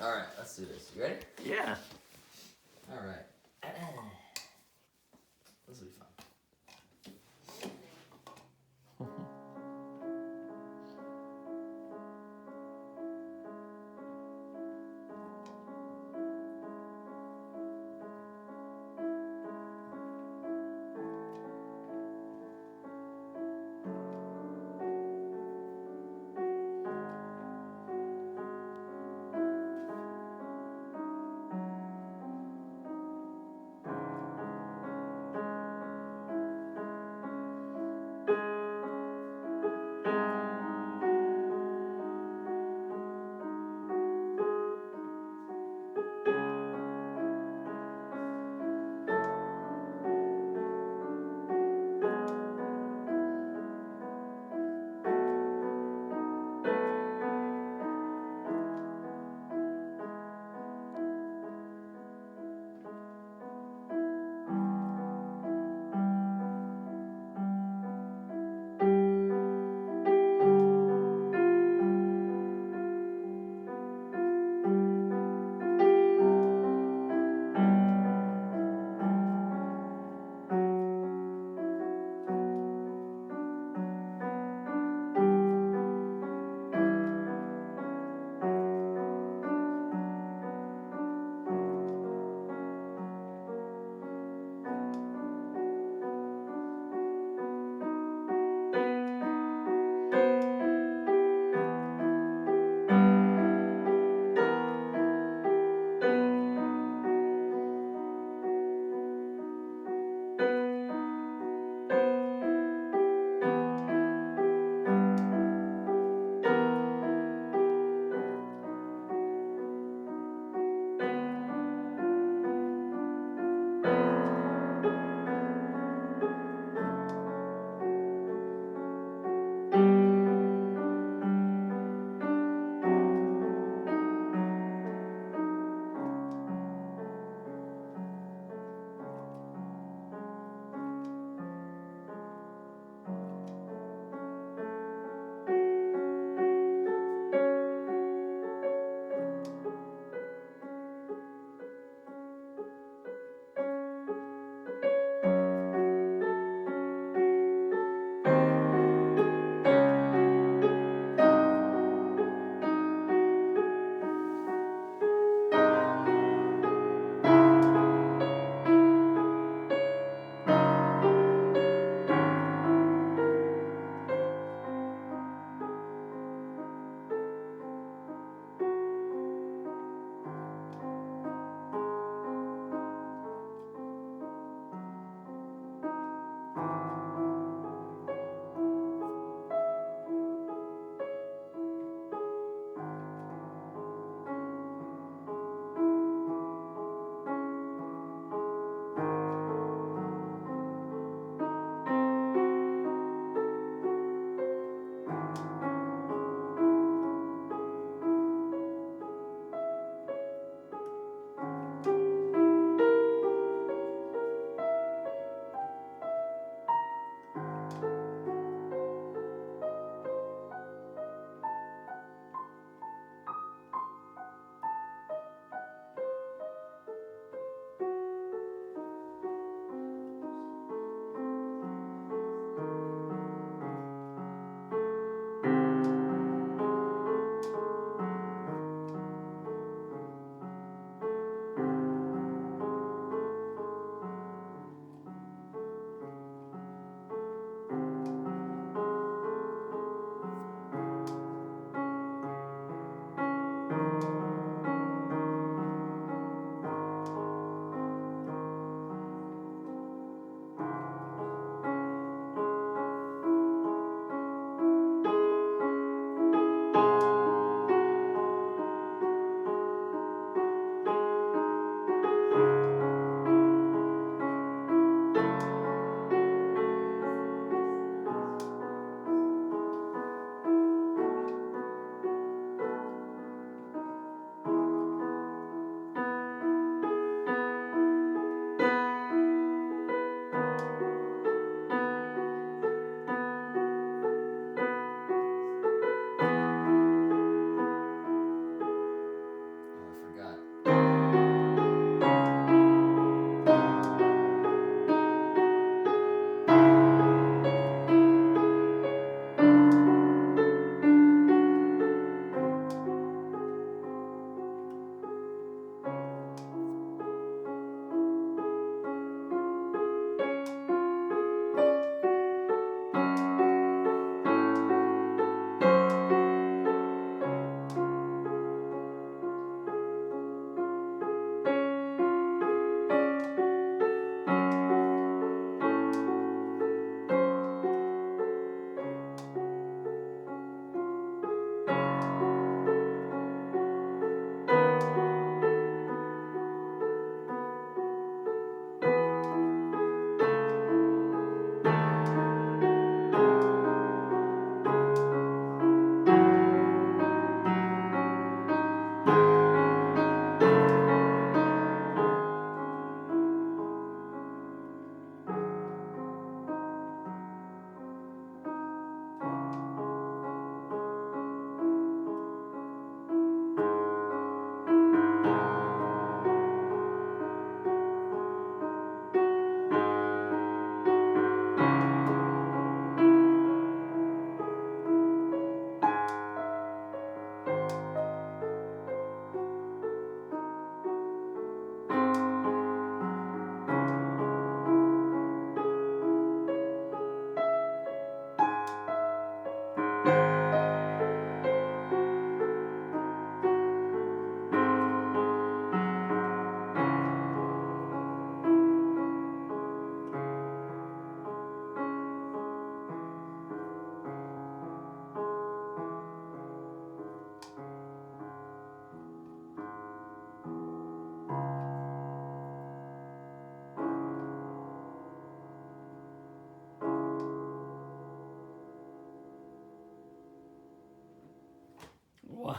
All right, let's do this. You ready? Yeah. All right. This will be fun.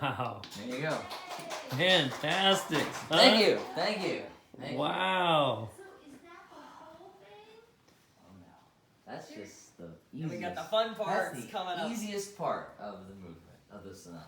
Wow. There you go. Fantastic. Huh? Thank you. Thank you. Thank you. Wow. So is that the whole thing? Oh no. That's just the And easiest. we got the fun parts That's the coming up. easiest part of the movement of the sonata.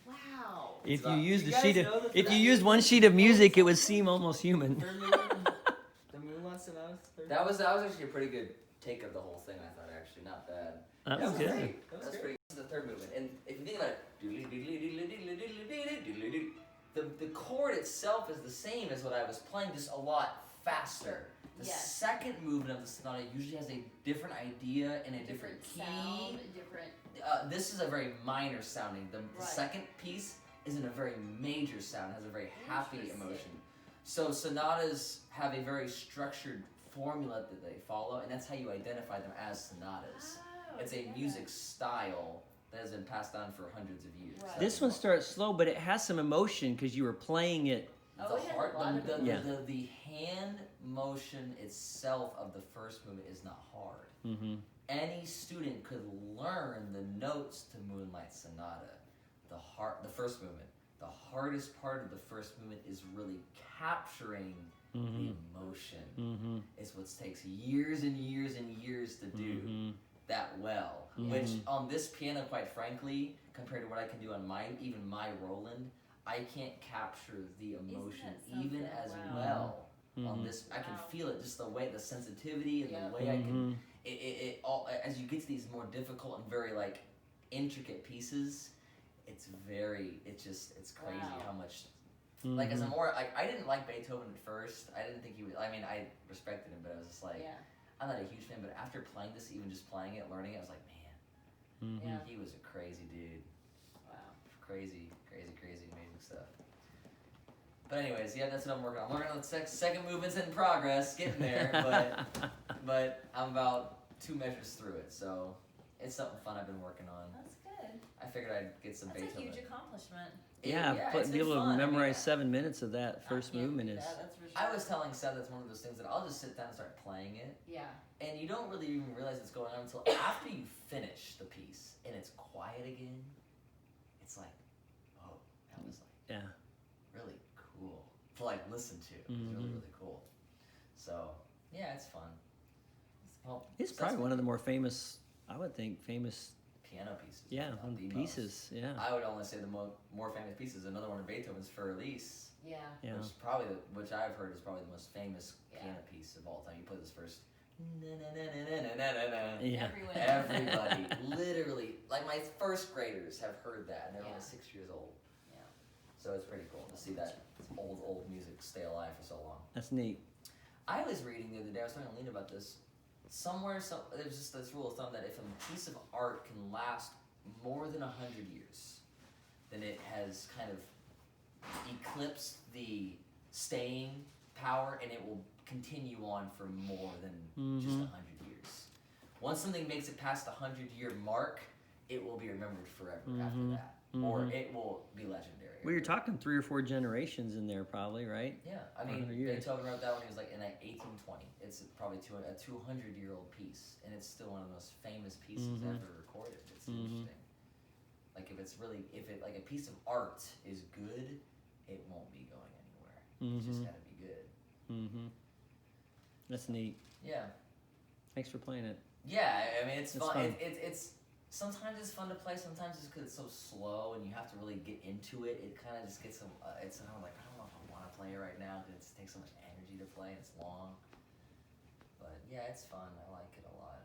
Wow. If you about- used You a guys sheet know of, that if that you used is one the sheet of music, it would song? seem almost human. Third movement. The Moonlight Sonata. That was actually a pretty good take of the whole thing. I thought actually not bad. That was great. good. That was That's great. pretty. This is the third movement, and if you think about it, the chord itself is the same as what I was playing, just a lot faster. The Yes. second movement of the sonata usually has a different idea and a different key. sound, different. This is a very minor sounding. The Right. second piece is in a very major sound, has a very happy Interesting. emotion. So sonatas have a very structured formula that they follow, and that's how you identify them as sonatas. Oh, It's a yeah. music style that has been passed on for hundreds of years. Right. This one starts slow, but it has some emotion because you were playing it. Oh, it has a lot of the, emotion. the hand motion itself of the first movement is not hard. Mm-hmm. Any student could learn the notes to Moonlight Sonata. The first movement. The hardest part of the first movement is really capturing the emotion. Mm-hmm. It's what takes years and years and years to do Mm-hmm. that well. Which on this piano, quite frankly, compared to what I can do on even my Roland, I can't capture the emotion that even something? as Wow. well. On Mhm. this, I can Wow. feel it, just the way, the sensitivity and Yep. the way I can. Mhm. It all, as you get to these more difficult and very like intricate pieces, it's crazy Wow. how much. Like as a more like I didn't like Beethoven at first. I didn't think he was. I mean, I respected him, but I was just like, Yeah. I'm not a huge fan. But after playing this, even just playing it, learning it, I was like, man, Mhm. Yeah. he was a crazy dude. Wow. Crazy, amazing stuff. But anyways, yeah, that's what I'm working on. I'm working on the second movement's in progress, getting there, but I'm about 2 measures through it, so it's something fun I've been working on. That's good. I figured I'd get some That's Beethoven. a huge accomplishment. Yeah, it's be been able fun. to I mean, memorize 7 minutes of that first I can't movement do is. that, that's for sure. I was telling Seth that's one of those things that I'll just sit down and start playing it, Yeah. and you don't really even realize it's going on until after you finish the piece and it's quiet again. It's like, oh, that was like Yeah. really cool to like listen to. It was really, Mhm. really cool. So yeah, it's fun. Well, It's so probably that's one of the more famous, I would think, famous, piano pieces. yeah, not the most. pieces. Yeah. I would only say the more famous pieces. Another one of Beethoven's Für Elise, Yeah. Yeah. which I've heard is probably the most famous Yeah. piano piece of all time. You play this first. Na, na, na, na, na, na, na, na. Yeah. Everyone. Everybody, literally, like my first graders have heard that, and they're Yeah. only 6 years old. Yeah. So it's pretty cool to see that old music stay alive for so long. That's neat. I was reading the other day, I was talking to Lena about this. There's just this rule of thumb that if a piece of art can last more than 100 years, then it has kind of eclipsed the staying power and it will continue on for more than just 100 years. Once something makes it past the 100-year mark, it will be remembered forever after that. Or it will be legendary. Well, you're talking 3 or 4 generations in there, probably, right? Yeah, I mean, 100 years. Beethoven wrote that when he was like in like 1820. It's probably a 200-year-old piece, and it's still one of the most famous pieces ever recorded. It's interesting. Like if like a piece of art is good, it won't be going anywhere. It's just gotta be good. Mm-hmm. That's neat. Yeah. Thanks for playing it. Yeah, I mean it's It's fun. fun. It's sometimes it's fun to play. Sometimes it's because it's so slow and you have to really get into it. It kind of just gets it's kind of like I don't know if I want to play it right now because it takes so much energy to play and it's long. But yeah, it's fun. I like it a lot.